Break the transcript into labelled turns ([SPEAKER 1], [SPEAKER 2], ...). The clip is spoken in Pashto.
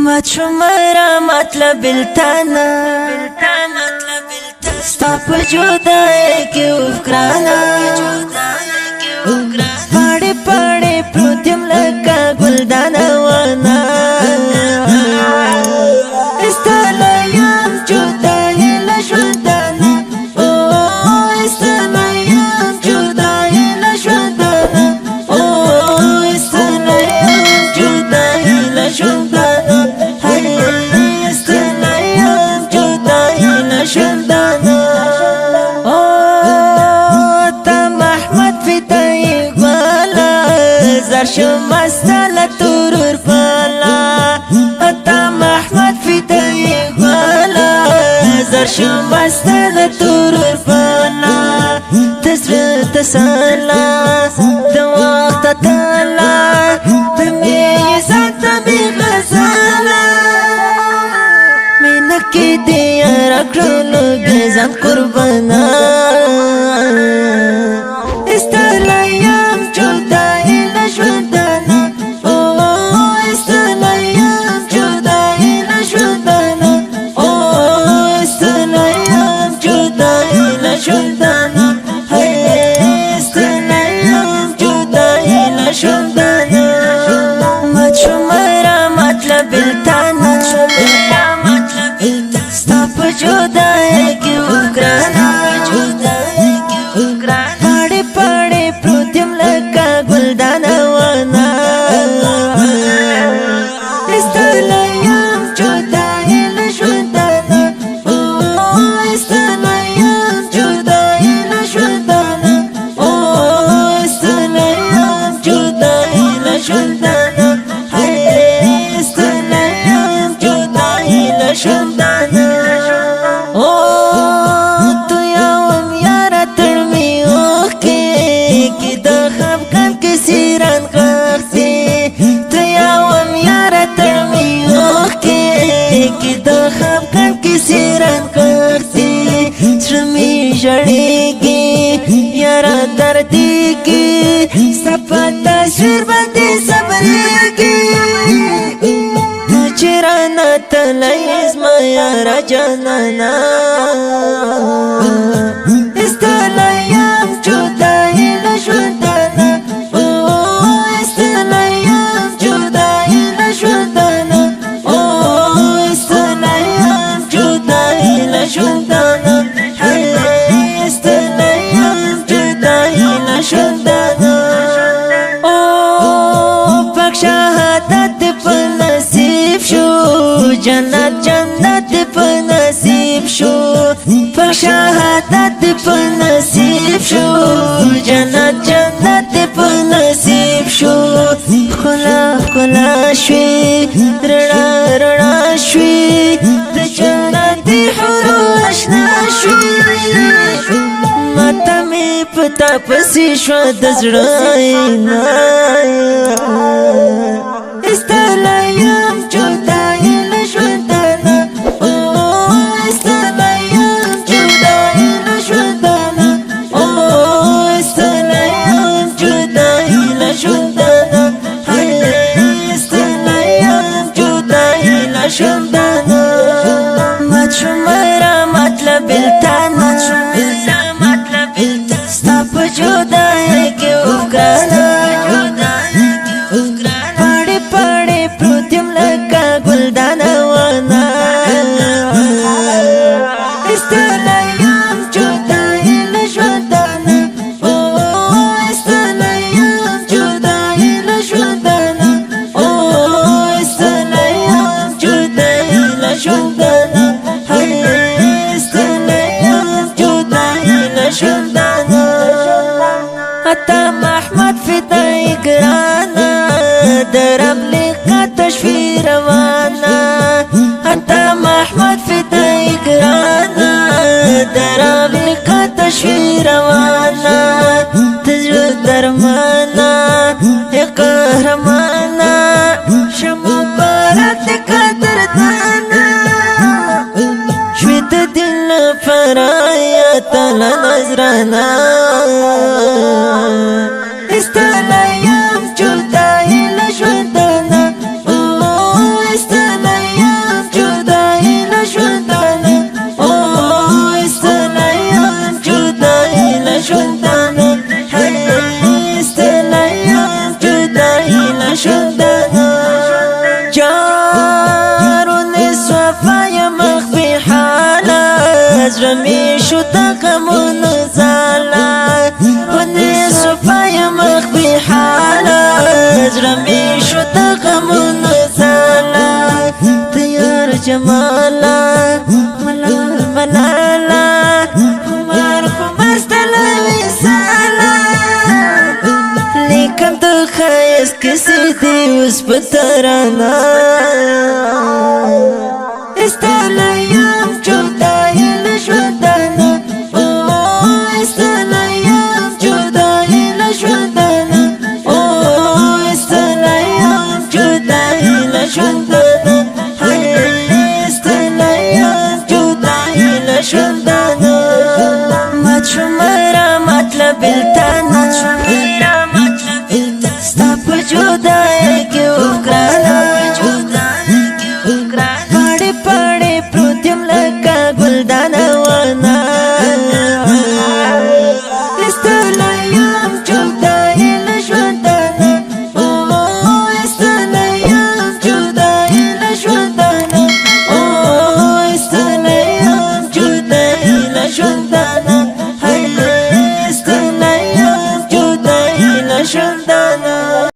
[SPEAKER 1] شمرا مطلب التانا ستا په جدای کې وفکرانا پاړې پاړې پروت یم لکه ګلدانه وانا ستا له یم جدای له ژوندانه ستا له یم جدای له ژوندانه ستا له یم جدای له ژوندانه شمستل تورور فلا اتا محمد فدای والا زر شمستل تورور فلا تسر تسلا د وخت تعالی تمي سات بي غزالا منکه دې راکړلو ځان قربانا پاڑے پاڑے پروتیم لکا گلدانا وانا استلیم جدائی لشوندانا استلیم جدائی لشوندانا استلیم جدائی لشوندانا استلیم جدائی لشوندانا जड़ेगी यारा दर्देगी सपता सिर बंदी सबरेगी चिराना तलाइज माया जानना इस तलायम जुदाई लशुदाना इस तलायम जुदाई लशुदाना इस तलायम जुदाई लशुदाना शहादत पे नसीब शो जन्नत जन्नत पे नसीब शो शहादत पे नसीब शो जन्नत जन्नत पे नसीब शो खुला खुला श्वी रणा रणा श्वी जन्नत हुरो आशना श्वी मत में पता पसी शो दजड़ाइना استلیم جدائی لشوندانا استلیم جدائی لشوندانا استلیم جدائی لشوندانا استلیم جدائی لشوندانا مچمرا مطلب التانا ستا په جدائی کې وفکرانا گلدانا وانا استلیم جدائی لشوندانا استلیم جدائی لشوندانا استلیم جدائی لشوندانا استلیم جدائی لشوندانا اتا محمد فدای گرانا درب لقا تشفی روانا اتا محمد فدای گرانا درب لقا تشفی روانا تجر درمانا قهرمانا شمو بارت قدردانا شوید دل فرایت لنظرانا استلیم جدائی لشوندانا استلیم زرمی شو تقمونو زالا ونی صفای مخبی حالا زرمی شو تقمونو زالا تیار جمالا ملال ملالا خمار خمار ستلوی سالا لیکن تو خیست کسی دی اس پترانا